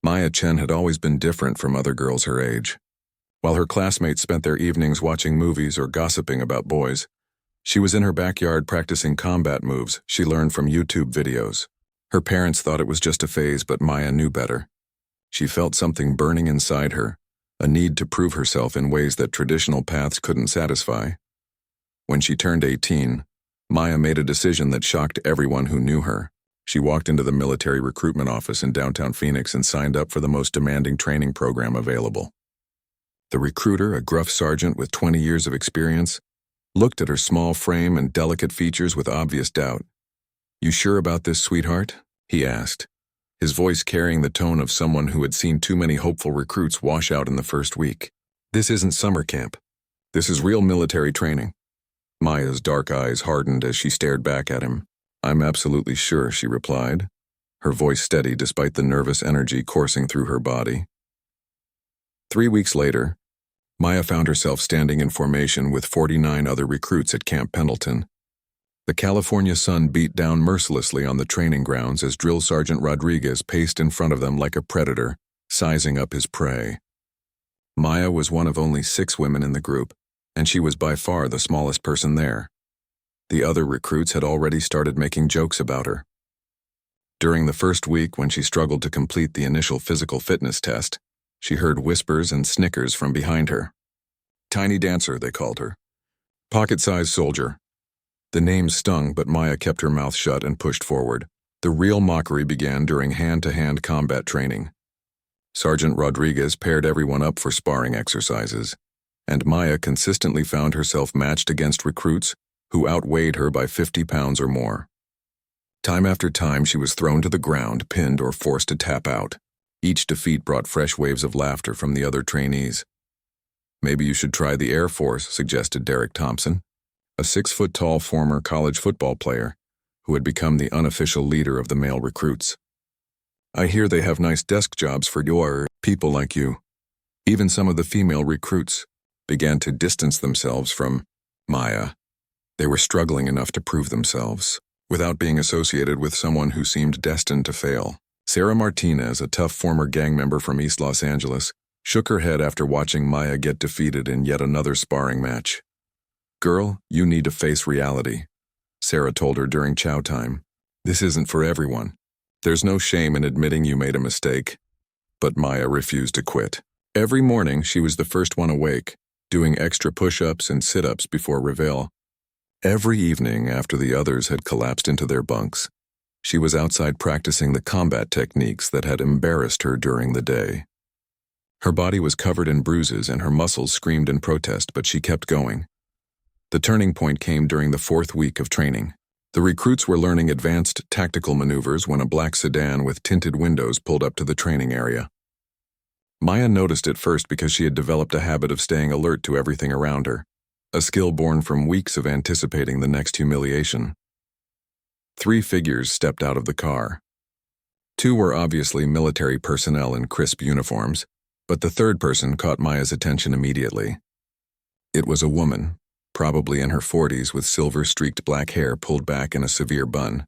Maya Chen had always been different from other girls her age. While her classmates spent their evenings watching movies or gossiping about boys, she was in her backyard practicing combat moves she learned from YouTube videos. Her parents thought it was just a phase, but Maya knew better. She felt something burning inside her, a need to prove herself in ways that traditional paths couldn't satisfy. When she turned 18, Maya made a decision that shocked everyone who knew her. She walked into the military recruitment office in downtown Phoenix and signed up for the most demanding training program available. The recruiter, a gruff sergeant with 20 years of experience, looked at her small frame and delicate features with obvious doubt. "You sure about this, sweetheart?" he asked, his voice carrying the tone of someone who had seen too many hopeful recruits wash out in the first week. "This isn't summer camp. This is real military training." Maya's dark eyes hardened as she stared back at him. "I'm absolutely sure," she replied, her voice steady despite the nervous energy coursing through her body. 3 weeks later, Maya found herself standing in formation with 49 other recruits at Camp Pendleton. The California sun beat down mercilessly on the training grounds as Drill Sergeant Rodriguez paced in front of them like a predator, sizing up his prey. Maya was one of only 6 women in the group, and she was by far the smallest person there. The other recruits had already started making jokes about her. During the first week, when she struggled to complete the initial physical fitness test, she heard whispers and snickers from behind her. "Tiny Dancer," they called her. "Pocket-sized soldier." The name stung, but Maya kept her mouth shut and pushed forward. The real mockery began during hand-to-hand combat training. Sergeant Rodriguez paired everyone up for sparring exercises, and Maya consistently found herself matched against recruits who outweighed her by 50 pounds or more. Time after time, she was thrown to the ground, pinned, or forced to tap out. Each defeat brought fresh waves of laughter from the other trainees. "Maybe you should try the Air Force," suggested Derek Thompson, a 6-foot-tall former college football player who had become the unofficial leader of the male recruits. "I hear they have nice desk jobs for your people like you." Even some of the female recruits began to distance themselves from Maya. They were struggling enough to prove themselves, without being associated with someone who seemed destined to fail. Sarah Martinez, a tough former gang member from East Los Angeles, shook her head after watching Maya get defeated in yet another sparring match. "Girl, you need to face reality," Sarah told her during chow time. "This isn't for everyone. There's no shame in admitting you made a mistake." But Maya refused to quit. Every morning, she was the first one awake, doing extra push-ups and sit-ups before reveille. Every evening, after the others had collapsed into their bunks, she was outside practicing the combat techniques that had embarrassed her during the day. Her body was covered in bruises and her muscles screamed in protest, but she kept going. The turning point came during the 4th week of training. The recruits were learning advanced tactical maneuvers when a black sedan with tinted windows pulled up to the training area. Maya noticed it first because she had developed a habit of staying alert to everything around her, a skill born from weeks of anticipating the next humiliation. 3 figures stepped out of the car. 2 were obviously military personnel in crisp uniforms, but the third person caught Maya's attention immediately. It was a woman, probably in her 40s, with silver-streaked black hair pulled back in a severe bun.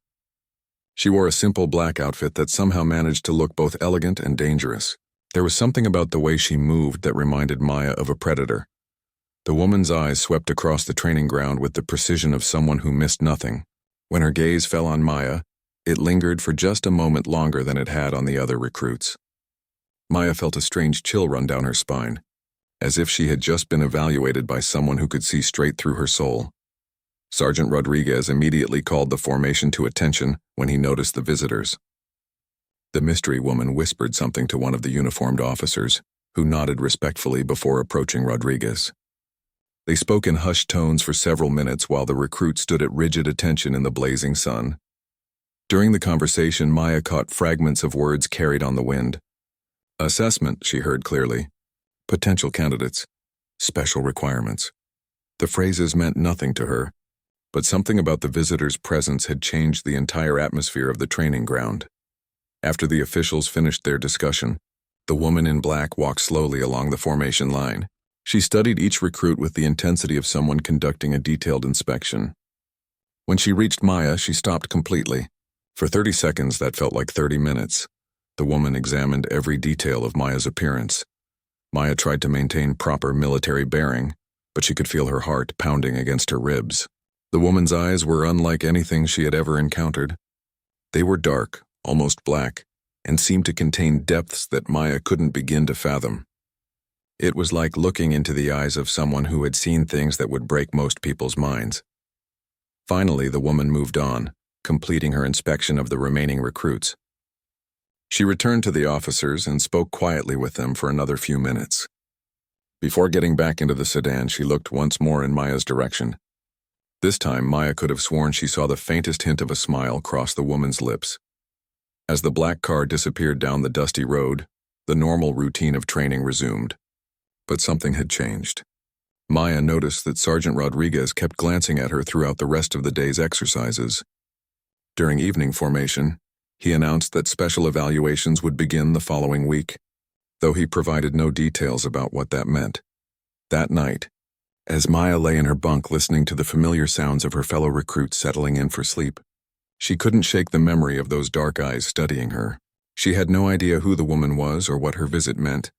She wore a simple black outfit that somehow managed to look both elegant and dangerous. There was something about the way she moved that reminded Maya of a predator. The woman's eyes swept across the training ground with the precision of someone who missed nothing. When her gaze fell on Maya, it lingered for just a moment longer than it had on the other recruits. Maya felt a strange chill run down her spine, as if she had just been evaluated by someone who could see straight through her soul. Sergeant Rodriguez immediately called the formation to attention when he noticed the visitors. The mystery woman whispered something to one of the uniformed officers, who nodded respectfully before approaching Rodriguez. They spoke in hushed tones for several minutes while the recruit stood at rigid attention in the blazing sun. During the conversation, Maya caught fragments of words carried on the wind. "Assessment," she heard clearly. "Potential candidates. Special requirements." The phrases meant nothing to her, but something about the visitors' presence had changed the entire atmosphere of the training ground. After the officials finished their discussion, the woman in black walked slowly along the formation line. She studied each recruit with the intensity of someone conducting a detailed inspection. When she reached Maya, she stopped completely. For 30 seconds, that felt like 30 minutes. The woman examined every detail of Maya's appearance. Maya tried to maintain proper military bearing, but she could feel her heart pounding against her ribs. The woman's eyes were unlike anything she had ever encountered. They were dark, almost black, and seemed to contain depths that Maya couldn't begin to fathom. It was like looking into the eyes of someone who had seen things that would break most people's minds. Finally, the woman moved on, completing her inspection of the remaining recruits. She returned to the officers and spoke quietly with them for another few minutes. Before getting back into the sedan, she looked once more in Maya's direction. This time, Maya could have sworn she saw the faintest hint of a smile cross the woman's lips. As the black car disappeared down the dusty road, the normal routine of training resumed. But something had changed. Maya noticed that Sergeant Rodriguez kept glancing at her throughout the rest of the day's exercises. During evening formation, he announced that special evaluations would begin the following week, though he provided no details about what that meant. That night, as Maya lay in her bunk listening to the familiar sounds of her fellow recruits settling in for sleep, she couldn't shake the memory of those dark eyes studying her. She had no idea who the woman was or what her visit meant,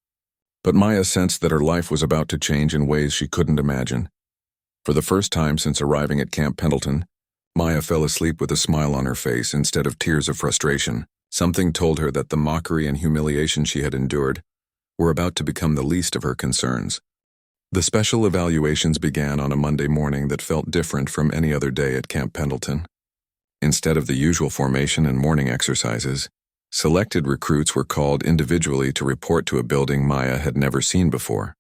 but Maya sensed that her life was about to change in ways she couldn't imagine. For the first time since arriving at Camp Pendleton, Maya fell asleep with a smile on her face instead of tears of frustration. Something told her that the mockery and humiliation she had endured were about to become the least of her concerns. The special evaluations began on a Monday morning that felt different from any other day at Camp Pendleton. Instead of the usual formation and morning exercises, selected recruits were called individually to report to a building Maya had never seen before.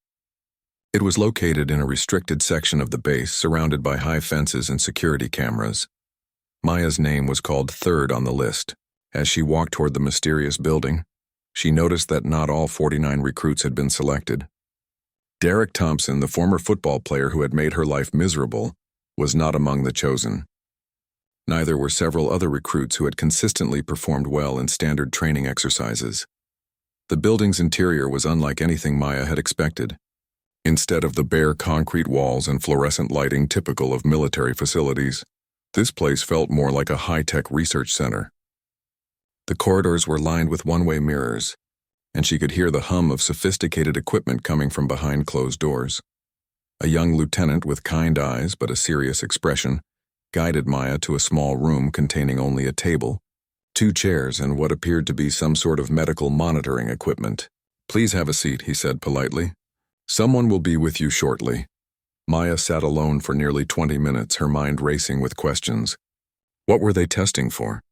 It was located in a restricted section of the base surrounded by high fences and security cameras. Maya's name was called third on the list. As she walked toward the mysterious building, she noticed that not all 49 recruits had been selected. Derek Thompson, the former football player who had made her life miserable, was not among the chosen. Neither were several other recruits who had consistently performed well in standard training exercises. The building's interior was unlike anything Maya had expected. Instead of the bare concrete walls and fluorescent lighting typical of military facilities, this place felt more like a high-tech research center. The corridors were lined with one-way mirrors, and she could hear the hum of sophisticated equipment coming from behind closed doors. A young lieutenant with kind eyes but a serious expression guided Maya to a small room containing only a table, 2 chairs, and what appeared to be some sort of medical monitoring equipment. "Please have a seat," he said politely. "Someone will be with you shortly." Maya sat alone for nearly 20 minutes, her mind racing with questions. What were they testing for?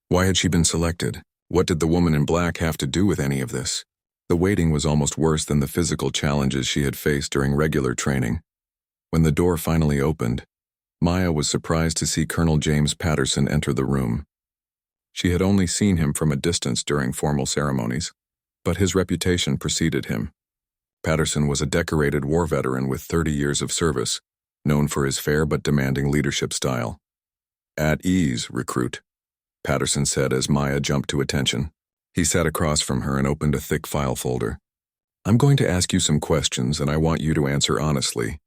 Why had she been selected? What did the woman in black have to do with any of this? The waiting was almost worse than the physical challenges she had faced during regular training. When the door finally opened, Maya was surprised to see Colonel James Patterson enter the room. She had only seen him from a distance during formal ceremonies, but his reputation preceded him. Patterson was a decorated war veteran with 30 years of service, known for his fair but demanding leadership style. "At ease, recruit," Patterson said as Maya jumped to attention. He sat across from her and opened a thick file folder. "I'm going to ask you some questions, and I want you to answer honestly.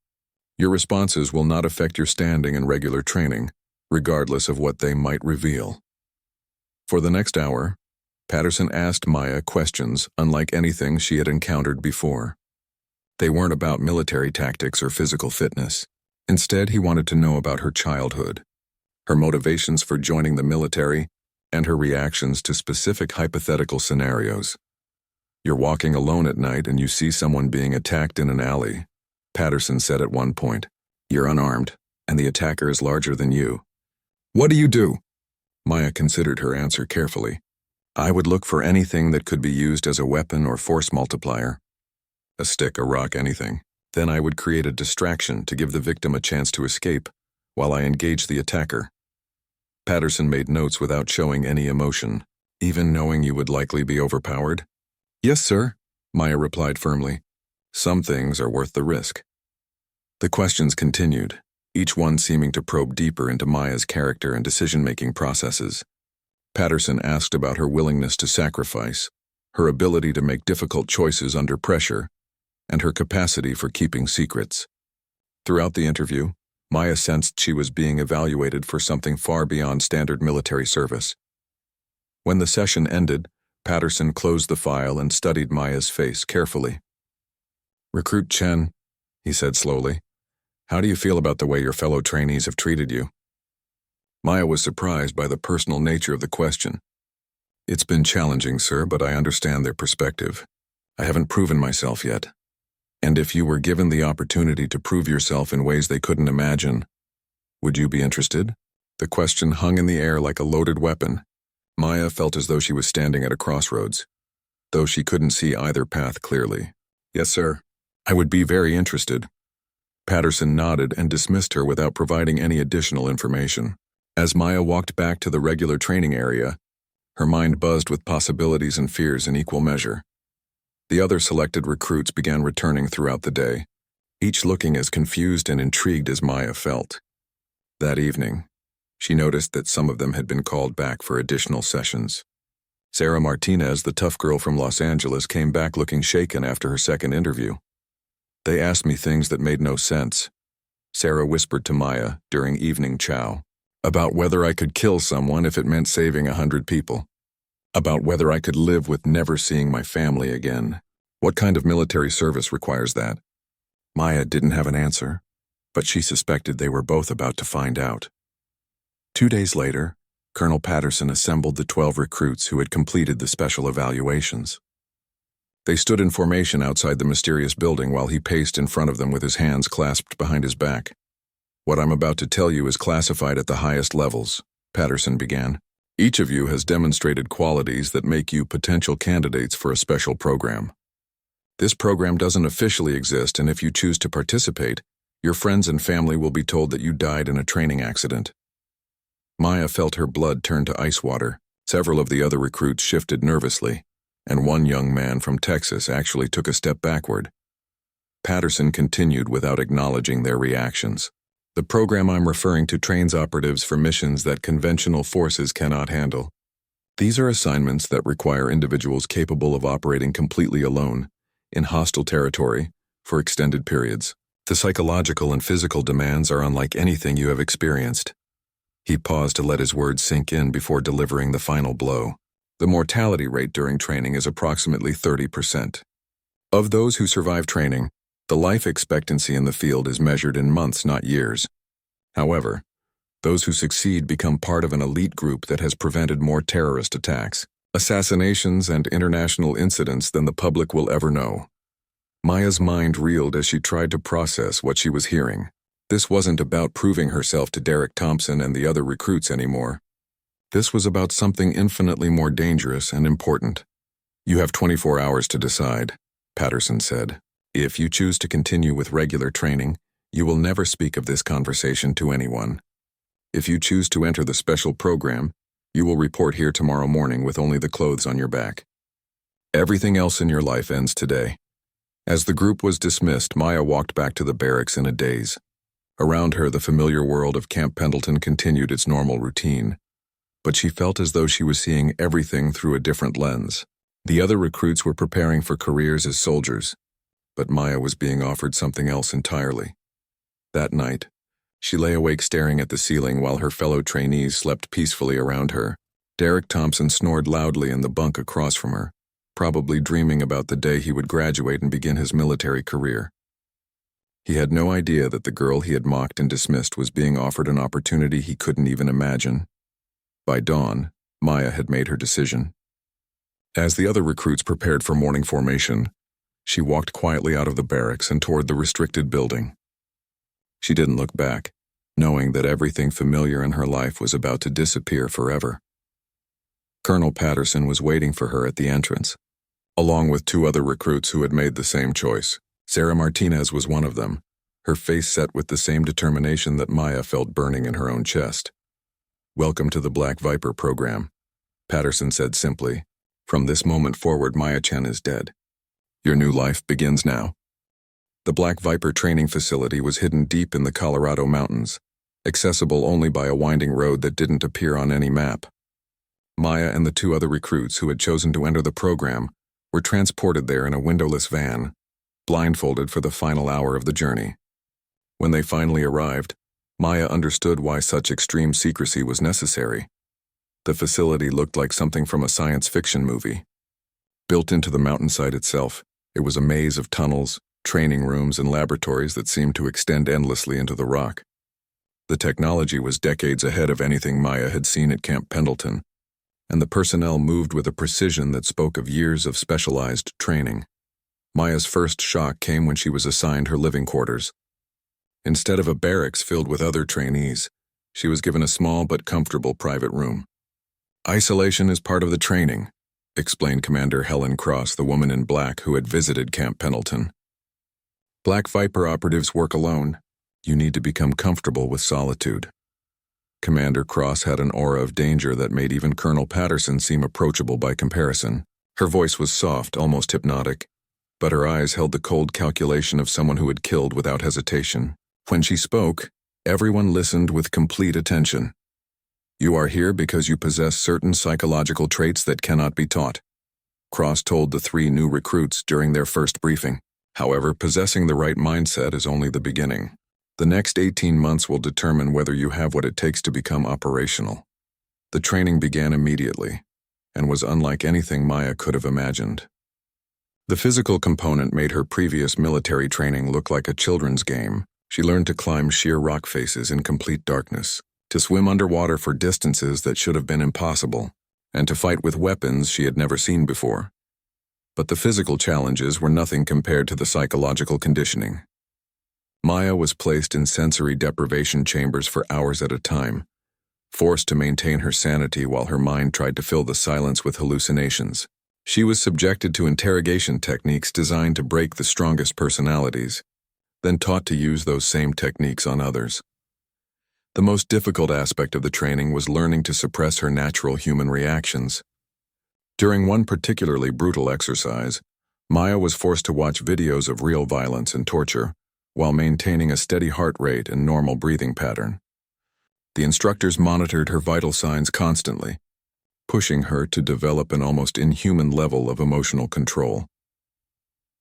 Your responses will not affect your standing in regular training, regardless of what they might reveal." For the next hour, Patterson asked Maya questions unlike anything she had encountered before. They weren't about military tactics or physical fitness. Instead, he wanted to know about her childhood, her motivations for joining the military, and her reactions to specific hypothetical scenarios. "You're walking alone at night and you see someone being attacked in an alley," Patterson said at one point. "You're unarmed, and the attacker is larger than you. What do you do?" Maya considered her answer carefully. "I would look for anything that could be used as a weapon or force multiplier. A stick, a rock, anything. Then I would create a distraction to give the victim a chance to escape, while I engage the attacker." Patterson made notes without showing any emotion. "Even knowing you would likely be overpowered?" "Yes, sir," Maya replied firmly. "Some things are worth the risk." The questions continued, each one seeming to probe deeper into Maya's character and decision-making processes. Patterson asked about her willingness to sacrifice, her ability to make difficult choices under pressure, and her capacity for keeping secrets. Throughout the interview, Maya sensed she was being evaluated for something far beyond standard military service. When the session ended, Patterson closed the file and studied Maya's face carefully. "Recruit Chen," he said slowly, "how do you feel about the way your fellow trainees have treated you?" Maya was surprised by the personal nature of the question. "It's been challenging, sir, but I understand their perspective. I haven't proven myself yet. And if you were given the opportunity to prove yourself in ways they couldn't imagine, would you be interested?" The question hung in the air like a loaded weapon. Maya felt as though she was standing at a crossroads, though she couldn't see either path clearly. "Yes, sir. I would be very interested." Patterson nodded and dismissed her without providing any additional information. As Maya walked back to the regular training area, her mind buzzed with possibilities and fears in equal measure. The other selected recruits began returning throughout the day, each looking as confused and intrigued as Maya felt. That evening, she noticed that some of them had been called back for additional sessions. Sarah Martinez, the tough girl from Los Angeles, came back looking shaken after her second interview. "They asked me things that made no sense," Sarah whispered to Maya during evening chow. "About whether I could kill someone if it meant saving 100 people. About whether I could live with never seeing my family again. What kind of military service requires that?" Maya didn't have an answer, but she suspected they were both about to find out. 2 days later, Colonel Patterson assembled the 12 recruits who had completed the special evaluations. They stood in formation outside the mysterious building while he paced in front of them with his hands clasped behind his back. "What I'm about to tell you is classified at the highest levels," Patterson began. "Each of you has demonstrated qualities that make you potential candidates for a special program. This program doesn't officially exist, and if you choose to participate, your friends and family will be told that you died in a training accident." Maya felt her blood turn to ice water. Several of the other recruits shifted nervously, and one young man from Texas actually took a step backward. Patterson continued without acknowledging their reactions. "The program I'm referring to trains operatives for missions that conventional forces cannot handle. These are assignments that require individuals capable of operating completely alone, in hostile territory, for extended periods. The psychological and physical demands are unlike anything you have experienced." He paused to let his words sink in before delivering the final blow. "The mortality rate during training is approximately 30%. Of those who survive training, the life expectancy in the field is measured in months, not years. However, those who succeed become part of an elite group that has prevented more terrorist attacks, assassinations, and international incidents than the public will ever know." Maya's mind reeled as she tried to process what she was hearing. This wasn't about proving herself to Derek Thompson and the other recruits anymore. This was about something infinitely more dangerous and important. "You have 24 hours to decide," Patterson said. "If you choose to continue with regular training, you will never speak of this conversation to anyone. If you choose to enter the special program, you will report here tomorrow morning with only the clothes on your back. Everything else in your life ends today." As the group was dismissed, Maya walked back to the barracks in a daze. Around her, the familiar world of Camp Pendleton continued its normal routine, but she felt as though she was seeing everything through a different lens. The other recruits were preparing for careers as soldiers, but Maya was being offered something else entirely. That night, she lay awake staring at the ceiling while her fellow trainees slept peacefully around her. Derek Thompson snored loudly in the bunk across from her, probably dreaming about the day he would graduate and begin his military career. He had no idea that the girl he had mocked and dismissed was being offered an opportunity he couldn't even imagine. By dawn, Maya had made her decision. As the other recruits prepared for morning formation, she walked quietly out of the barracks and toward the restricted building. She didn't look back, knowing that everything familiar in her life was about to disappear forever. Colonel Patterson was waiting for her at the entrance, along with 2 other recruits who had made the same choice. Sarah Martinez was one of them, her face set with the same determination that Maya felt burning in her own chest. "Welcome to the Black Viper program," Patterson said simply. "From this moment forward, Maya Chen is dead. Your new life begins now." The Black Viper training facility was hidden deep in the Colorado mountains, accessible only by a winding road that didn't appear on any map. Maya and the 2 other recruits who had chosen to enter the program were transported there in a windowless van, blindfolded for the final hour of the journey. When they finally arrived, Maya understood why such extreme secrecy was necessary. The facility looked like something from a science fiction movie. Built into the mountainside itself, it was a maze of tunnels, training rooms, and laboratories that seemed to extend endlessly into the rock. The technology was decades ahead of anything Maya had seen at Camp Pendleton, and the personnel moved with a precision that spoke of years of specialized training. Maya's first shock came when she was assigned her living quarters. Instead of a barracks filled with other trainees, she was given a small but comfortable private room. "Isolation is part of the training," explained Commander Helen Cross, the woman in black who had visited Camp Pendleton. "Black Viper operatives work alone. You need to become comfortable with solitude." Commander Cross had an aura of danger that made even Colonel Patterson seem approachable by comparison. Her voice was soft, almost hypnotic, but her eyes held the cold calculation of someone who had killed without hesitation. When she spoke, everyone listened with complete attention. "You are here because you possess certain psychological traits that cannot be taught," Cross told the 3 new recruits during their first briefing. "However, possessing the right mindset is only the beginning. The next 18 months will determine whether you have what it takes to become operational." The training began immediately, and was unlike anything Maya could have imagined. The physical component made her previous military training look like a children's game. She learned to climb sheer rock faces in complete darkness, to swim underwater for distances that should have been impossible, and to fight with weapons she had never seen before. But the physical challenges were nothing compared to the psychological conditioning. Maya was placed in sensory deprivation chambers for hours at a time, forced to maintain her sanity while her mind tried to fill the silence with hallucinations. She was subjected to interrogation techniques designed to break the strongest personalities, then taught to use those same techniques on others. The most difficult aspect of the training was learning to suppress her natural human reactions. During one particularly brutal exercise, Maya was forced to watch videos of real violence and torture, while maintaining a steady heart rate and normal breathing pattern. The instructors monitored her vital signs constantly, pushing her to develop an almost inhuman level of emotional control.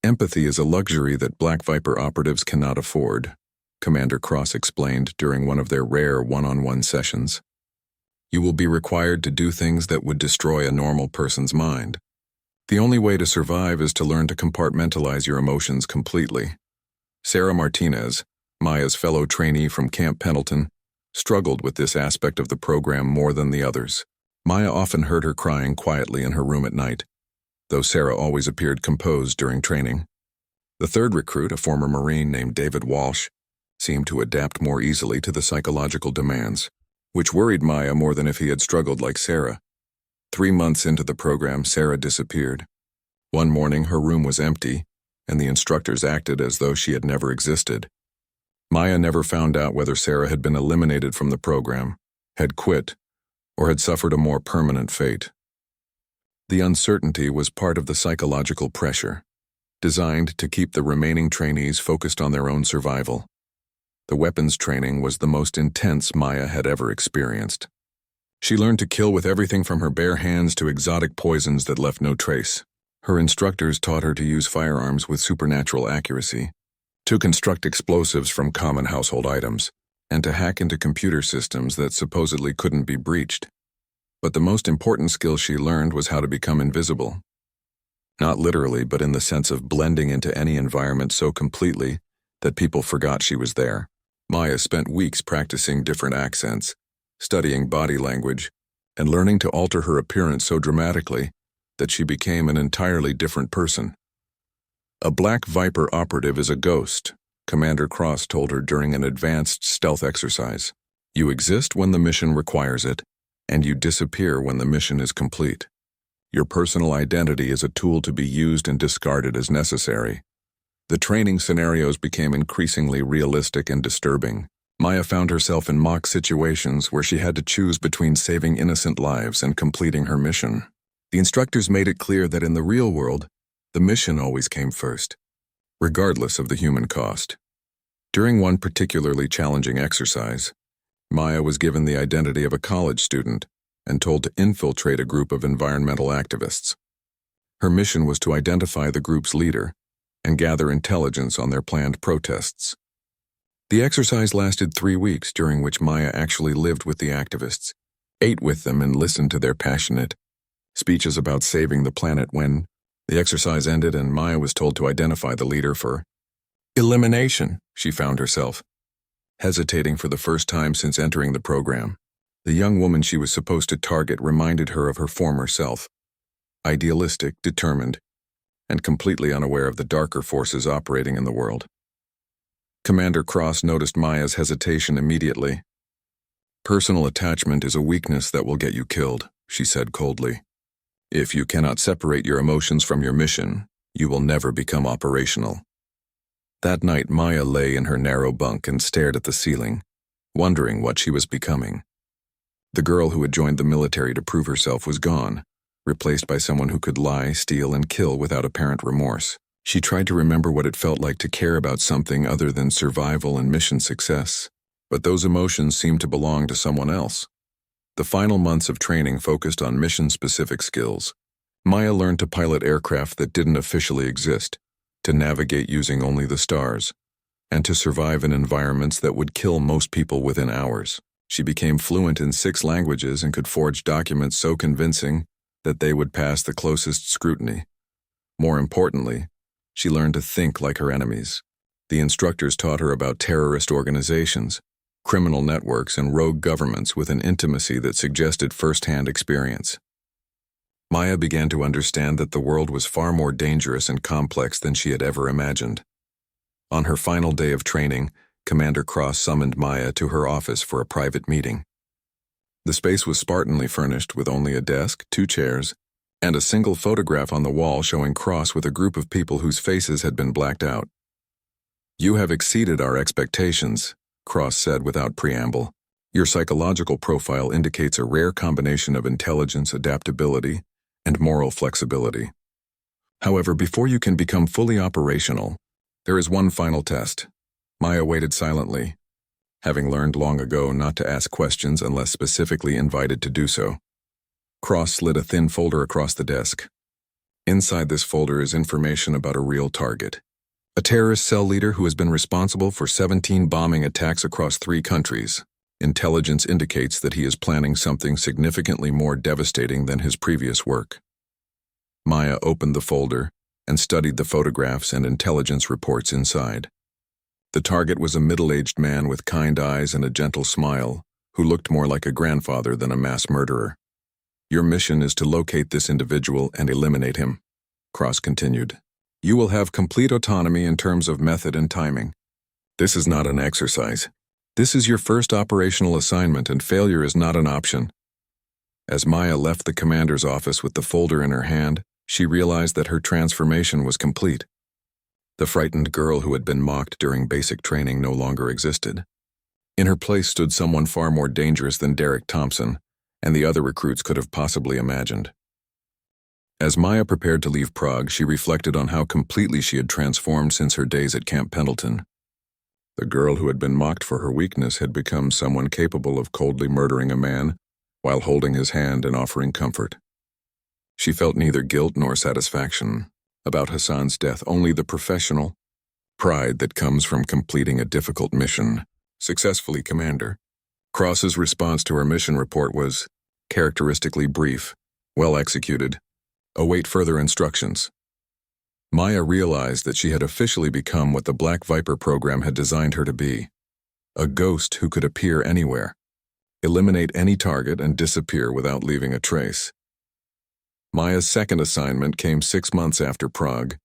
"Empathy is a luxury that Black Viper operatives cannot afford," Commander Cross explained during one of their rare one-on-one sessions. "You will be required to do things that would destroy a normal person's mind. The only way to survive is to learn to compartmentalize your emotions completely." Sarah Martinez, Maya's fellow trainee from Camp Pendleton, struggled with this aspect of the program more than the others. Maya often heard her crying quietly in her room at night, though Sarah always appeared composed during training. The 3rd recruit, a former Marine named David Walsh, seemed to adapt more easily to the psychological demands, which worried Maya more than if he had struggled like Sarah. 3 months into the program, Sarah disappeared. One morning, her room was empty, and the instructors acted as though she had never existed. Maya never found out whether Sarah had been eliminated from the program, had quit, or had suffered a more permanent fate. The uncertainty was part of the psychological pressure, designed to keep the remaining trainees focused on their own survival. The weapons training was the most intense Maya had ever experienced. She learned to kill with everything from her bare hands to exotic poisons that left no trace. Her instructors taught her to use firearms with supernatural accuracy, to construct explosives from common household items, and to hack into computer systems that supposedly couldn't be breached. But the most important skill she learned was how to become invisible. Not literally, but in the sense of blending into any environment so completely that people forgot she was there. Maya spent weeks practicing different accents, studying body language, and learning to alter her appearance so dramatically that she became an entirely different person. "A Black Viper operative is a ghost," Commander Cross told her during an advanced stealth exercise. "You exist when the mission requires it, and you disappear when the mission is complete. Your personal identity is a tool to be used and discarded as necessary." The training scenarios became increasingly realistic and disturbing. Maya found herself in mock situations where she had to choose between saving innocent lives and completing her mission. The instructors made it clear that in the real world, the mission always came first, regardless of the human cost. During one particularly challenging exercise, Maya was given the identity of a college student and told to infiltrate a group of environmental activists. Her mission was to identify the group's leader and gather intelligence on their planned protests. The exercise lasted 3 weeks, during which Maya actually lived with the activists, ate with them, and listened to their passionate speeches about saving the planet when, The exercise ended and Maya was told to identify the leader for elimination. She found herself hesitating for the first time since entering the program. The young woman she was supposed to target reminded her of her former self, idealistic, determined, and completely unaware of the darker forces operating in the world. Commander Cross noticed Maya's hesitation immediately. "Personal attachment is a weakness that will get you killed," she said coldly. "If you cannot separate your emotions from your mission, you will never become operational." That night, Maya lay in her narrow bunk and stared at the ceiling, wondering what she was becoming. The girl who had joined the military to prove herself was gone, replaced by someone who could lie, steal, and kill without apparent remorse. She tried to remember what it felt like to care about something other than survival and mission success, but those emotions seemed to belong to someone else. The final months of training focused on mission-specific skills. Maya learned to pilot aircraft that didn't officially exist, to navigate using only the stars, and to survive in environments that would kill most people within hours. She became fluent in 6 languages and could forge documents so convincing that they would pass the closest scrutiny. More importantly, she learned to think like her enemies. The instructors taught her about terrorist organizations, criminal networks, and rogue governments with an intimacy that suggested first-hand experience. Maya began to understand that the world was far more dangerous and complex than she had ever imagined. On her final day of training, Commander Cross summoned Maya to her office for a private meeting. The space was spartanly furnished with only a desk, 2 chairs, and a single photograph on the wall showing Cross with a group of people whose faces had been blacked out. "You have exceeded our expectations," Cross said without preamble. "Your psychological profile indicates a rare combination of intelligence, adaptability, and moral flexibility. However, before you can become fully operational, there is one final test." Maya waited silently, having learned long ago not to ask questions unless specifically invited to do so. Cross slid a thin folder across the desk. Inside this folder is information about a real target. A terrorist cell leader who has been responsible for 17 bombing attacks across 3 countries. Intelligence indicates that he is planning something significantly more devastating than his previous work. Maya opened the folder and studied the photographs and intelligence reports inside. The target was a middle-aged man with kind eyes and a gentle smile, who looked more like a grandfather than a mass murderer. "Your mission is to locate this individual and eliminate him," Cross continued. "You will have complete autonomy in terms of method and timing. This is not an exercise. This is your first operational assignment, and failure is not an option." As Maya left the commander's office with the folder in her hand, she realized that her transformation was complete. The frightened girl who had been mocked during basic training no longer existed. In her place stood someone far more dangerous than Derek Thompson, and the other recruits could have possibly imagined. As Maya prepared to leave Prague, she reflected on how completely she had transformed since her days at Camp Pendleton. The girl who had been mocked for her weakness had become someone capable of coldly murdering a man while holding his hand and offering comfort. She felt neither guilt nor satisfaction about Hassan's death, only the professional pride that comes from completing a difficult mission successfully, Commander. Cross's response to her mission report was characteristically brief, well executed. Await further instructions. Maya realized that she had officially become what the Black Viper program had designed her to be. A ghost who could appear anywhere, eliminate any target, and disappear without leaving a trace. Maya's second assignment came 6 months after Prague,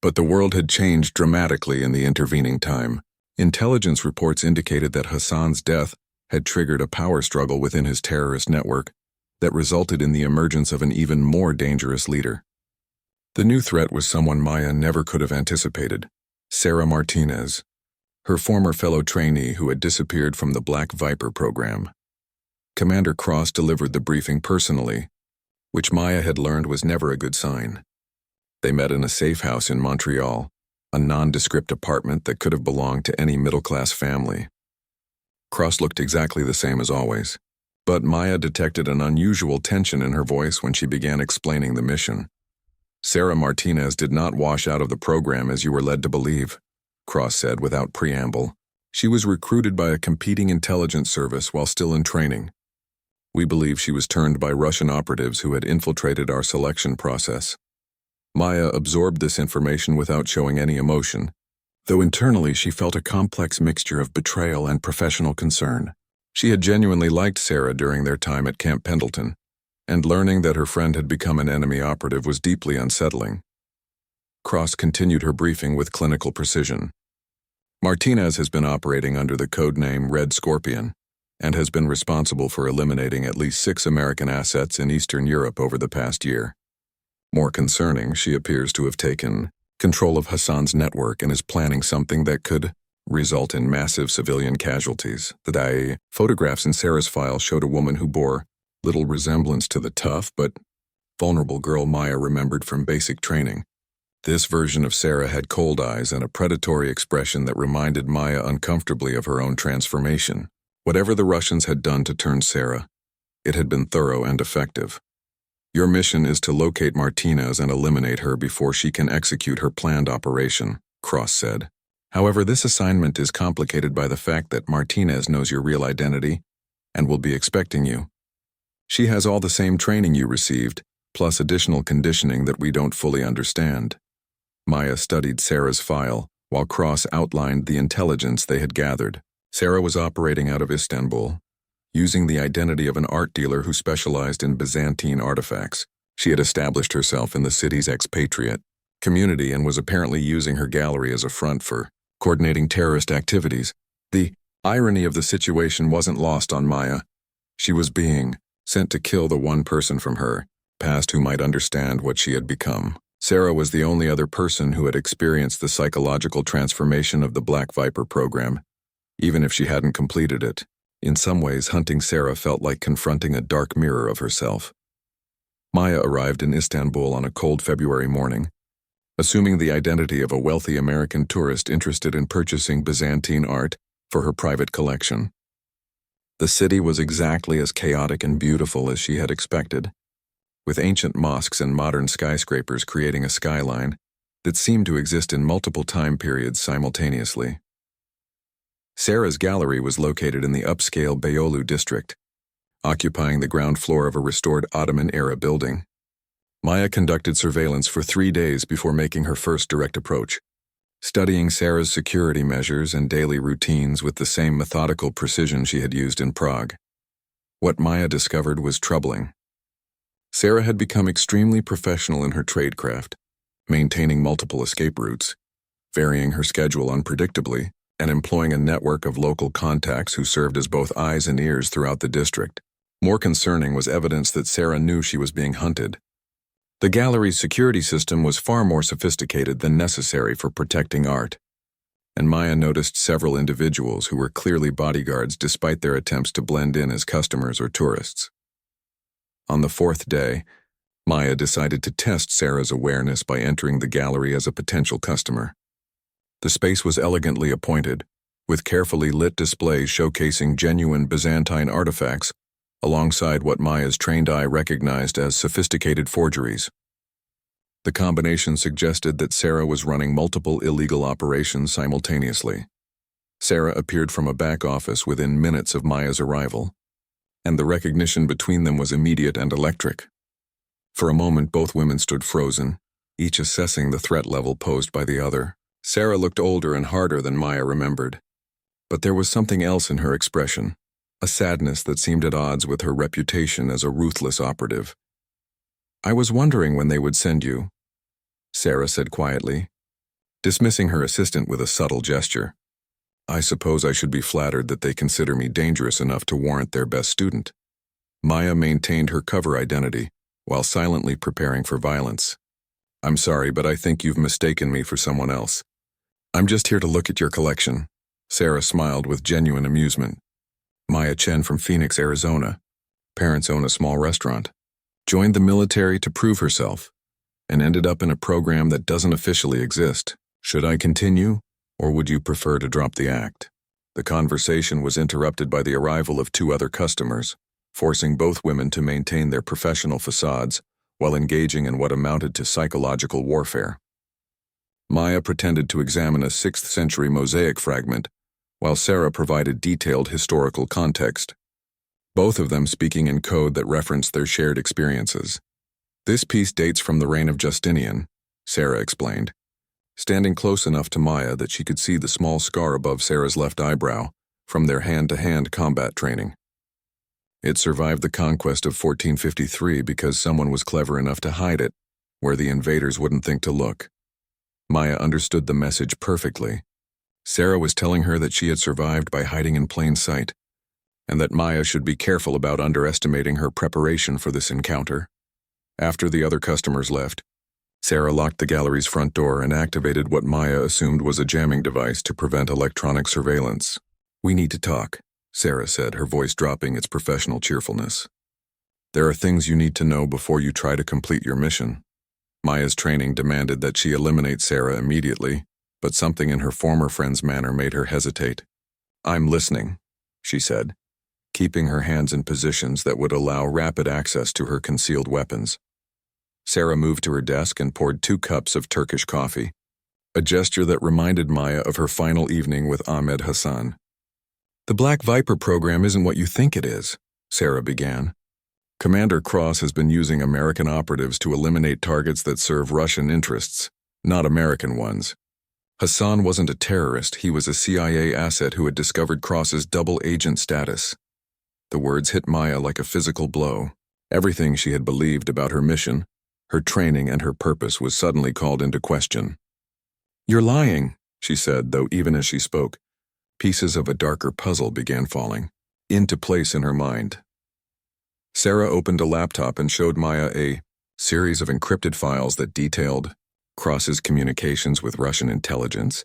but the world had changed dramatically in the intervening time. Intelligence reports indicated that Hassan's death had triggered a power struggle within his terrorist network that resulted in the emergence of an even more dangerous leader. The new threat was someone Maya never could have anticipated, Sarah Martinez, her former fellow trainee who had disappeared from the Black Viper program. Commander Cross delivered the briefing personally, which Maya had learned was never a good sign. They met in a safe house in Montreal, a nondescript apartment that could have belonged to any middle-class family. Cross looked exactly the same as always, but Maya detected an unusual tension in her voice when she began explaining the mission. "Sarah Martinez did not wash out of the program as you were led to believe," Cross said without preamble. "She was recruited by a competing intelligence service while still in training. We believe she was turned by Russian operatives who had infiltrated our selection process. Maya absorbed this information without showing any emotion, though internally she felt a complex mixture of betrayal and professional concern. She had genuinely liked Sarah during their time at Camp Pendleton, and learning that her friend had become an enemy operative was deeply unsettling. Cross continued her briefing with clinical precision. Martinez has been operating under the code name Red Scorpion and has been responsible for eliminating at least 6 American assets in Eastern Europe over the past year. More concerning, she appears to have taken control of Hassan's network and is planning something that could result in massive civilian casualties. The photographs in Sarah's file showed a woman who bore little resemblance to the tough but vulnerable girl Maya remembered from basic training. This version of Sarah had cold eyes and a predatory expression that reminded Maya uncomfortably of her own transformation. Whatever the Russians had done to turn Sarah, it had been thorough and effective. Your mission is to locate Martinez and eliminate her before she can execute her planned operation, Cross said. However, this assignment is complicated by the fact that Martinez knows your real identity and will be expecting you. She has all the same training you received, plus additional conditioning that we don't fully understand. Maya studied Sarah's file, while Cross outlined the intelligence they had gathered. Sarah was operating out of Istanbul, using the identity of an art dealer who specialized in Byzantine artifacts. She had established herself in the city's expatriate community and was apparently using her gallery as a front for coordinating terrorist activities. The irony of the situation wasn't lost on Maya. She was being sent to kill the one person from her past who might understand what she had become. Sarah was the only other person who had experienced the psychological transformation of the Black Viper program, even if she hadn't completed it. In some ways, hunting Sarah felt like confronting a dark mirror of herself. Maya arrived in Istanbul on a cold February morning, assuming the identity of a wealthy American tourist interested in purchasing Byzantine art for her private collection. The city was exactly as chaotic and beautiful as she had expected, with ancient mosques and modern skyscrapers creating a skyline that seemed to exist in multiple time periods simultaneously. Sarah's gallery was located in the upscale Beyoğlu district, occupying the ground floor of a restored Ottoman-era building. Maya conducted surveillance for 3 days before making her first direct approach, studying Sarah's security measures and daily routines with the same methodical precision she had used in Prague. What Maya discovered was troubling. Sarah had become extremely professional in her tradecraft, maintaining multiple escape routes, varying her schedule unpredictably, and employing a network of local contacts who served as both eyes and ears throughout the district. More concerning was evidence that Sarah knew she was being hunted. The gallery's security system was far more sophisticated than necessary for protecting art, and Maya noticed several individuals who were clearly bodyguards despite their attempts to blend in as customers or tourists. On the 4th day, Maya decided to test Sarah's awareness by entering the gallery as a potential customer. The space was elegantly appointed, with carefully lit displays showcasing genuine Byzantine artifacts alongside what Maya's trained eye recognized as sophisticated forgeries. The combination suggested that Sarah was running multiple illegal operations simultaneously. Sarah appeared from a back office within minutes of Maya's arrival, and the recognition between them was immediate and electric. For a moment, both women stood frozen, each assessing the threat level posed by the other. Sarah looked older and harder than Maya remembered, but there was something else in her expression, a sadness that seemed at odds with her reputation as a ruthless operative. "I was wondering when they would send you," Sarah said quietly, dismissing her assistant with a subtle gesture. "I suppose I should be flattered that they consider me dangerous enough to warrant their best student." Maya maintained her cover identity while silently preparing for violence. "I'm sorry, but I think you've mistaken me for someone else. I'm just here to look at your collection." Sarah smiled with genuine amusement. Maya Chen from Phoenix, Arizona. Parents own a small restaurant. Joined the military to prove herself, and ended up in a program that doesn't officially exist. Should I continue, or would you prefer to drop the act? The conversation was interrupted by the arrival of 2 other customers, forcing both women to maintain their professional facades while engaging in what amounted to psychological warfare. Maya pretended to examine a 6th century mosaic fragment, while Sarah provided detailed historical context, both of them speaking in code that referenced their shared experiences. This piece dates from the reign of Justinian, Sarah explained, standing close enough to Maya that she could see the small scar above Sarah's left eyebrow from their hand-to-hand combat training. It survived the conquest of 1453 because someone was clever enough to hide it where the invaders wouldn't think to look. Maya understood the message perfectly. Sarah was telling her that she had survived by hiding in plain sight, and that Maya should be careful about underestimating her preparation for this encounter. After the other customers left, Sarah locked the gallery's front door and activated what Maya assumed was a jamming device to prevent electronic surveillance. "We need to talk," Sarah said, her voice dropping its professional cheerfulness. "There are things you need to know before you try to complete your mission." Maya's training demanded that she eliminate Sarah immediately, but something in her former friend's manner made her hesitate. "I'm listening," she said, keeping her hands in positions that would allow rapid access to her concealed weapons. Sarah moved to her desk and poured 2 cups of Turkish coffee, a gesture that reminded Maya of her final evening with Ahmed Hassan. "The Black Viper program isn't what you think it is," Sarah began. "Commander Cross has been using American operatives to eliminate targets that serve Russian interests, not American ones. Hassan wasn't a terrorist, he was a CIA asset who had discovered Cross's double agent status." The words hit Maya like a physical blow. Everything she had believed about her mission, her training, and her purpose was suddenly called into question. "You're lying," she said, though even as she spoke, pieces of a darker puzzle began falling into place in her mind. Sarah opened a laptop and showed Maya a series of encrypted files that detailed Cross's communications with Russian intelligence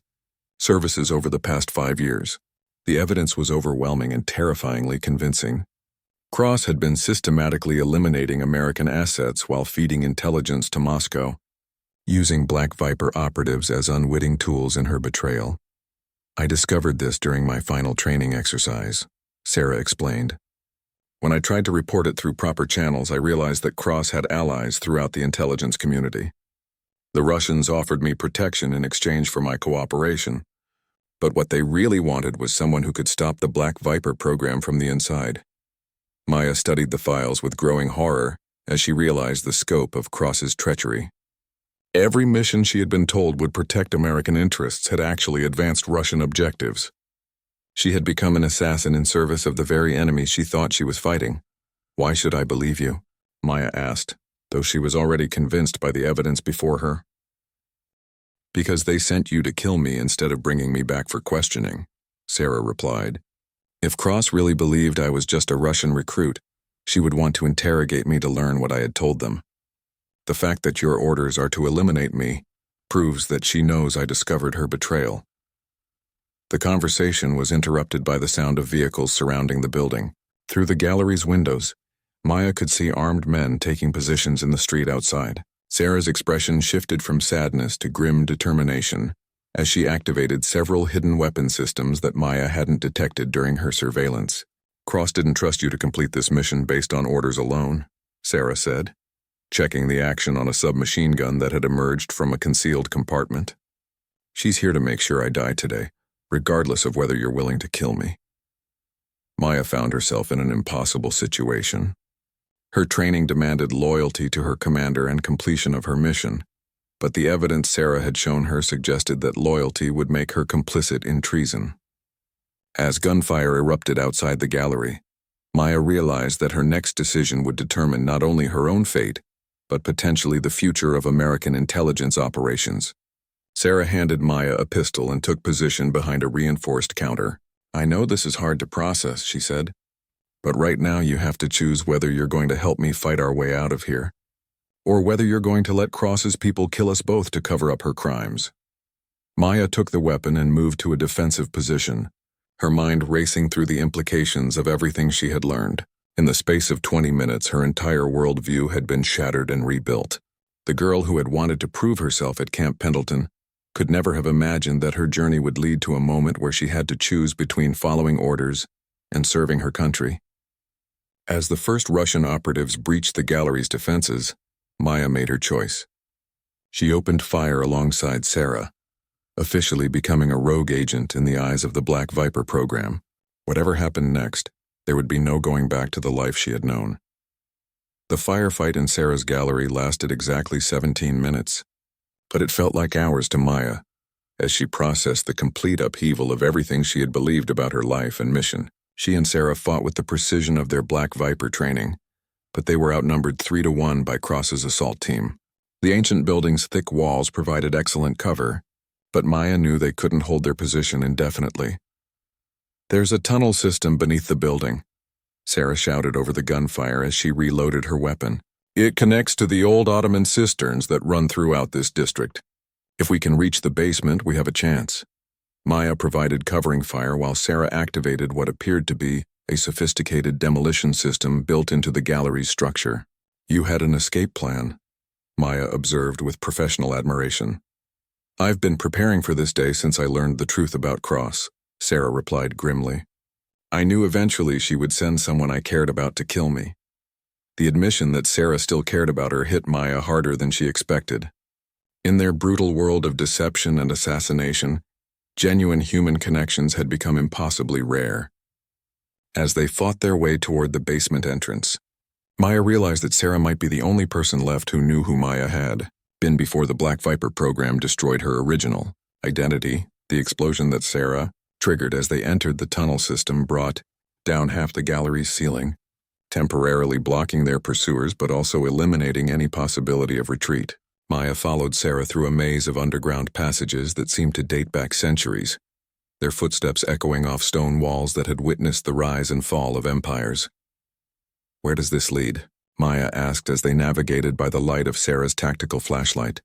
services over the past 5 years. The evidence was overwhelming and terrifyingly convincing. Cross had been systematically eliminating American assets while feeding intelligence to Moscow, using Black Viper operatives as unwitting tools in her betrayal. "I discovered this during my final training exercise," Sarah explained. "When I tried to report it through proper channels, I realized that Cross had allies throughout the intelligence community. The Russians offered me protection in exchange for my cooperation, but what they really wanted was someone who could stop the Black Viper program from the inside." Maya studied the files with growing horror as she realized the scope of Cross's treachery. Every mission she had been told would protect American interests had actually advanced Russian objectives. She had become an assassin in service of the very enemy she thought she was fighting. "Why should I believe you?" Maya asked, though she was already convinced by the evidence before her. "Because they sent you to kill me instead of bringing me back for questioning," Sarah replied. "If Cross really believed I was just a Russian recruit, she would want to interrogate me to learn what I had told them. The fact that your orders are to eliminate me proves that she knows I discovered her betrayal." The conversation was interrupted by the sound of vehicles surrounding the building. Through the gallery's windows, Maya could see armed men taking positions in the street outside. Sarah's expression shifted from sadness to grim determination as she activated several hidden weapon systems that Maya hadn't detected during her surveillance. "Cross didn't trust you to complete this mission based on orders alone," Sarah said, checking the action on a submachine gun that had emerged from a concealed compartment. "She's here to make sure I die today, regardless of whether you're willing to kill me." Maya found herself in an impossible situation. Her training demanded loyalty to her commander and completion of her mission, but the evidence Sarah had shown her suggested that loyalty would make her complicit in treason. As gunfire erupted outside the gallery, Maya realized that her next decision would determine not only her own fate, but potentially the future of American intelligence operations. Sarah handed Maya a pistol and took position behind a reinforced counter. "I know this is hard to process," she said, "but right now you have to choose whether you're going to help me fight our way out of here, or whether you're going to let Cross's people kill us both to cover up her crimes." Maya took the weapon and moved to a defensive position, her mind racing through the implications of everything she had learned. In the space of 20 minutes, her entire worldview had been shattered and rebuilt. The girl who had wanted to prove herself at Camp Pendleton could never have imagined that her journey would lead to a moment where she had to choose between following orders and serving her country. As the first Russian operatives breached the gallery's defenses, Maya made her choice. She opened fire alongside Sarah, officially becoming a rogue agent in the eyes of the Black Viper program. Whatever happened next, there would be no going back to the life she had known. The firefight in Sarah's gallery lasted exactly 17 minutes. But it felt like hours to Maya, as she processed the complete upheaval of everything she had believed about her life and mission. She and Sarah fought with the precision of their Black Viper training, but they were outnumbered 3-1 by Cross's assault team. The ancient building's thick walls provided excellent cover, but Maya knew they couldn't hold their position indefinitely. "There's a tunnel system beneath the building," Sarah shouted over the gunfire as she reloaded her weapon. "It connects to the old Ottoman cisterns that run throughout this district. If we can reach the basement, we have a chance." Maya provided covering fire while Sarah activated what appeared to be a sophisticated demolition system built into the gallery's structure. "You had an escape plan," Maya observed with professional admiration. "I've been preparing for this day since I learned the truth about Cross," Sarah replied grimly. "I knew eventually she would send someone I cared about to kill me." The admission that Sarah still cared about her hit Maya harder than she expected. In their brutal world of deception and assassination, genuine human connections had become impossibly rare. As they fought their way toward the basement entrance, Maya realized that Sarah might be the only person left who knew who Maya had been before the Black Viper program destroyed her original identity. The explosion that Sarah triggered as they entered the tunnel system brought down half the gallery's ceiling, temporarily blocking their pursuers but also eliminating any possibility of retreat. Maya followed Sarah through a maze of underground passages that seemed to date back centuries, their footsteps echoing off stone walls that had witnessed the rise and fall of empires. "Where does this lead?" Maya asked as they navigated by the light of Sarah's tactical flashlight.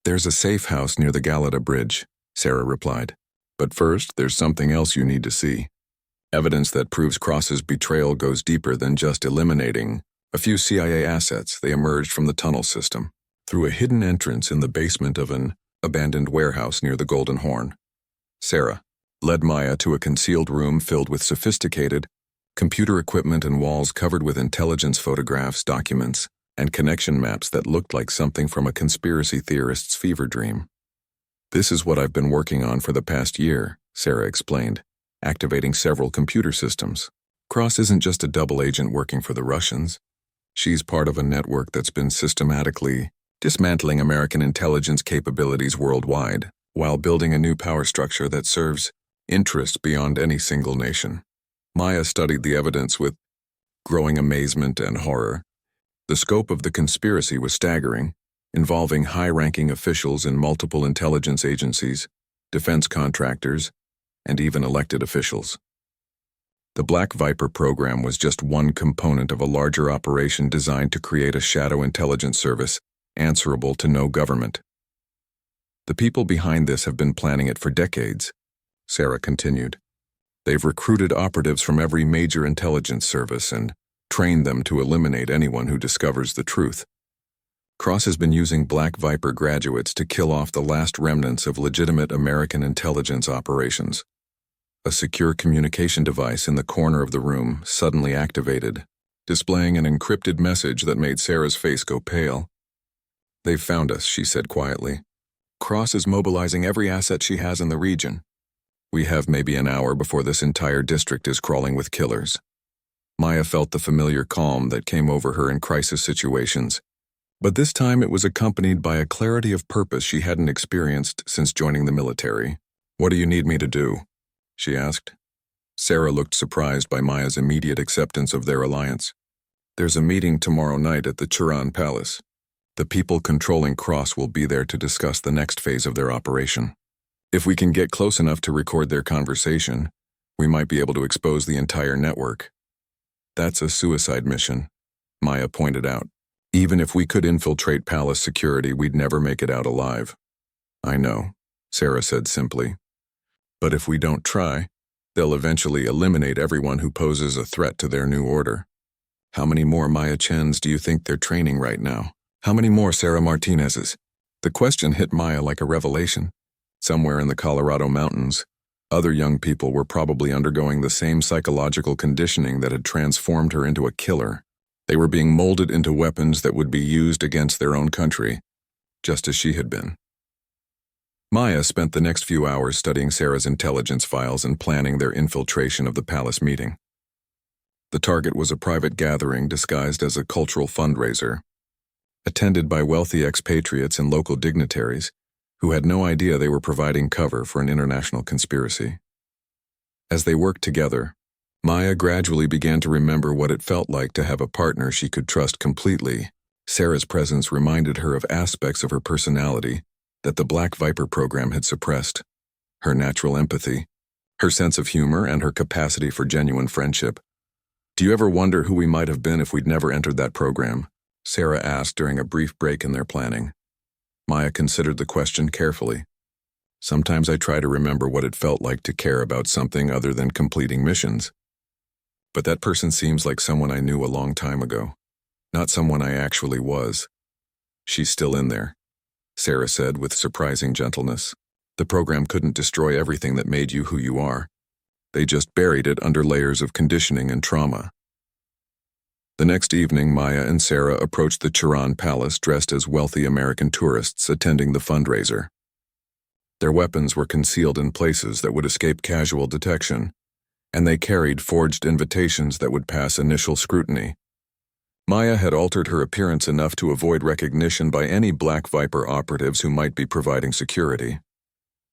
"There's a safe house near the Galata Bridge," Sarah replied. "But first, there's something else you need to see. Evidence that proves Cross's betrayal goes deeper than just eliminating a few CIA assets. They emerged from the tunnel system through a hidden entrance in the basement of an abandoned warehouse near the Golden Horn." Sarah led Maya to a concealed room filled with sophisticated computer equipment and walls covered with intelligence photographs, documents, and connection maps that looked like something from a conspiracy theorist's fever dream. "This is what I've been working on for the past year," Sarah explained, activating several computer systems. "Cross isn't just a double agent working for the Russians. She's part of a network that's been systematically dismantling American intelligence capabilities worldwide, while building a new power structure that serves interests beyond any single nation." Maya studied the evidence with growing amazement and horror. The scope of the conspiracy was staggering, involving high-ranking officials in multiple intelligence agencies, defense contractors, and even elected officials. The Black Viper program was just one component of a larger operation designed to create a shadow intelligence service answerable to no government. "The people behind this have been planning it for decades," Sarah continued. "They've recruited operatives from every major intelligence service and trained them to eliminate anyone who discovers the truth. Cross has been using Black Viper graduates to kill off the last remnants of legitimate American intelligence operations." A secure communication device in the corner of the room suddenly activated, displaying an encrypted message that made Sarah's face go pale. "They've found us," she said quietly. "Cross is mobilizing every asset she has in the region. We have maybe an hour before this entire district is crawling with killers." Maya felt the familiar calm that came over her in crisis situations, but this time it was accompanied by a clarity of purpose she hadn't experienced since joining the military. "What do you need me to do?" she asked. Sarah looked surprised by Maya's immediate acceptance of their alliance. "There's a meeting tomorrow night at the Turan Palace. The people controlling Cross will be there to discuss the next phase of their operation. If we can get close enough to record their conversation, we might be able to expose the entire network." "That's a suicide mission," Maya pointed out. "Even if we could infiltrate palace security, we'd never make it out alive." "I know," Sarah said simply. "But if we don't try, they'll eventually eliminate everyone who poses a threat to their new order. How many more Maya Chens do you think they're training right now? How many more Sarah Martinez's?" The question hit Maya like a revelation. Somewhere in the Colorado mountains, other young people were probably undergoing the same psychological conditioning that had transformed her into a killer. They were being molded into weapons that would be used against their own country, just as she had been. Maya spent the next few hours studying Sarah's intelligence files and planning their infiltration of the palace meeting. The target was a private gathering disguised as a cultural fundraiser. attended by wealthy expatriates and local dignitaries who had no idea they were providing cover for an international conspiracy. As they worked together, Maya gradually began to remember what it felt like to have a partner she could trust completely. Sarah's presence reminded her of aspects of her personality that the Black Viper program had suppressed: her natural empathy, her sense of humor, and her capacity for genuine friendship. "Do you ever wonder who we might have been if we'd never entered that program?" Sarah asked during a brief break in their planning. Maya considered the question carefully. "Sometimes I try to remember what it felt like to care about something other than completing missions. But that person seems like someone I knew a long time ago, not someone I actually was." "She's still in there," Sarah said with surprising gentleness. "The program couldn't destroy everything that made you who you are. They just buried it under layers of conditioning and trauma." The next evening, Maya and Sarah approached the Chiron Palace dressed as wealthy American tourists attending the fundraiser. Their weapons were concealed in places that would escape casual detection, and they carried forged invitations that would pass initial scrutiny. Maya had altered her appearance enough to avoid recognition by any Black Viper operatives who might be providing security.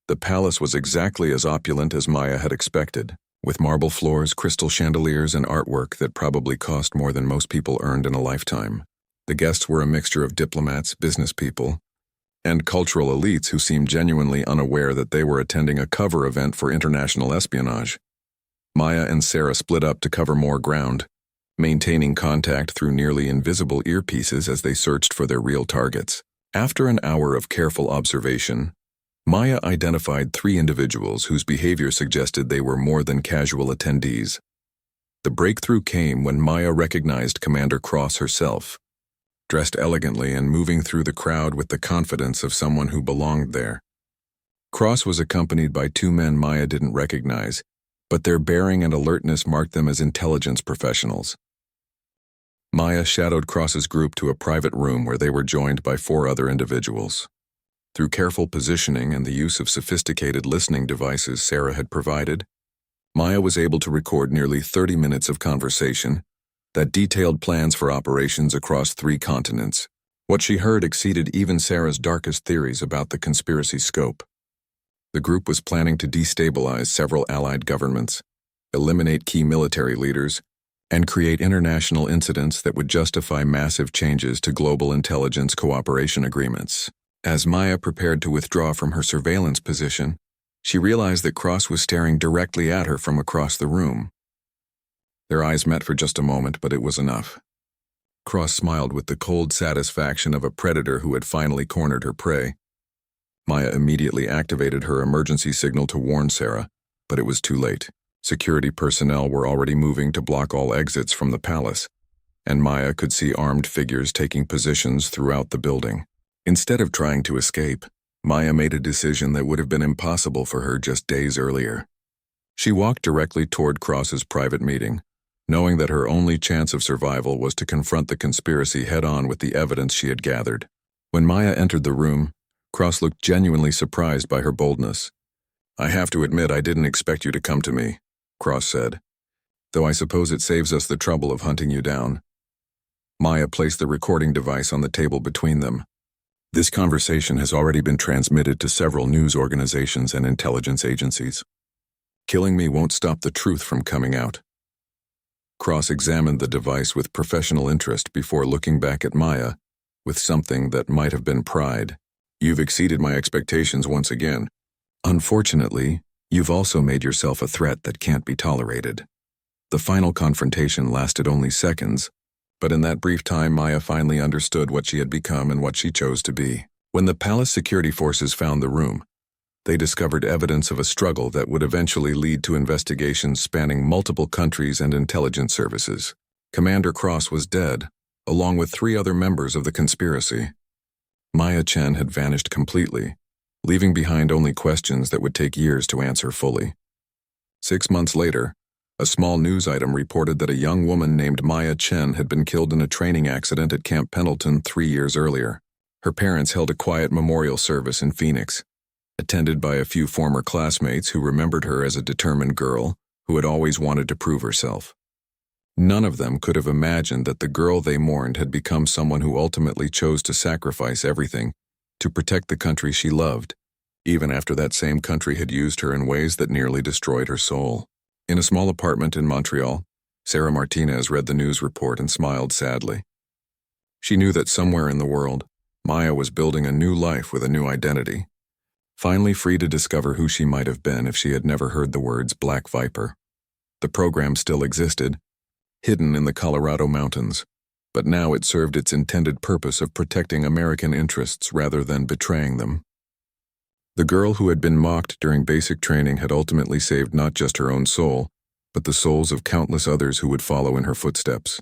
The palace was exactly as opulent as Maya had expected, with marble floors, crystal chandeliers, and artwork that probably cost more than most people earned in a lifetime. The guests were a mixture of diplomats, business people, and cultural elites who seemed genuinely unaware that they were attending a cover event for international espionage. Maya and Sarah split up to cover more ground, maintaining contact through nearly invisible earpieces as they searched for their real targets. After an hour of careful observation, Maya identified 3 individuals whose behavior suggested they were more than casual attendees. The breakthrough came when Maya recognized Commander Cross herself, dressed elegantly and moving through the crowd with the confidence of someone who belonged there. Cross was accompanied by 2 men Maya didn't recognize, but their bearing and alertness marked them as intelligence professionals. Maya shadowed Cross's group to a private room where they were joined by 4 other individuals. Through careful positioning and the use of sophisticated listening devices Sarah had provided, Maya was able to record nearly 30 minutes of conversation that detailed plans for operations across 3 continents. What she heard exceeded even Sarah's darkest theories about the conspiracy's scope. The group was planning to destabilize several allied governments, eliminate key military leaders, and create international incidents that would justify massive changes to global intelligence cooperation agreements. As Maya prepared to withdraw from her surveillance position, she realized that Cross was staring directly at her from across the room. Their eyes met for just a moment, but it was enough. Cross smiled with the cold satisfaction of a predator who had finally cornered her prey. Maya immediately activated her emergency signal to warn Sarah, but it was too late. Security personnel were already moving to block all exits from the palace, and Maya could see armed figures taking positions throughout the building. Instead of trying to escape, Maya made a decision that would have been impossible for her just days earlier. She walked directly toward Cross's private meeting, knowing that her only chance of survival was to confront the conspiracy head-on with the evidence she had gathered. When Maya entered the room, Cross looked genuinely surprised by her boldness. "I have to admit I didn't expect you to come to me," Cross said, "though I suppose it saves us the trouble of hunting you down." Maya placed the recording device on the table between them. "This conversation has already been transmitted to several news organizations and intelligence agencies. Killing me won't stop the truth from coming out." Cross examined the device with professional interest before looking back at Maya with something that might have been pride. "You've exceeded my expectations once again. Unfortunately, you've also made yourself a threat that can't be tolerated." The final confrontation lasted only seconds, but in that brief time Maya finally understood what she had become and what she chose to be. When the palace security forces found the room, they discovered evidence of a struggle that would eventually lead to investigations spanning multiple countries and intelligence services. Commander Cross was dead, along with 3 other members of the conspiracy. Maya Chen had vanished completely, leaving behind only questions that would take years to answer fully. 6 months later, a small news item reported that a young woman named Maya Chen had been killed in a training accident at Camp Pendleton 3 years earlier. Her parents held a quiet memorial service in Phoenix, attended by a few former classmates who remembered her as a determined girl who had always wanted to prove herself. None of them could have imagined that the girl they mourned had become someone who ultimately chose to sacrifice everything to protect the country she loved, even after that same country had used her in ways that nearly destroyed her soul. In a small apartment in Montreal, Sarah Martinez read the news report and smiled sadly. She knew that somewhere in the world, Maya was building a new life with a new identity, finally free to discover who she might have been if she had never heard the words Black Viper. The program still existed, hidden in the Colorado mountains, but now it served its intended purpose of protecting American interests rather than betraying them. The girl who had been mocked during basic training had ultimately saved not just her own soul, but the souls of countless others who would follow in her footsteps.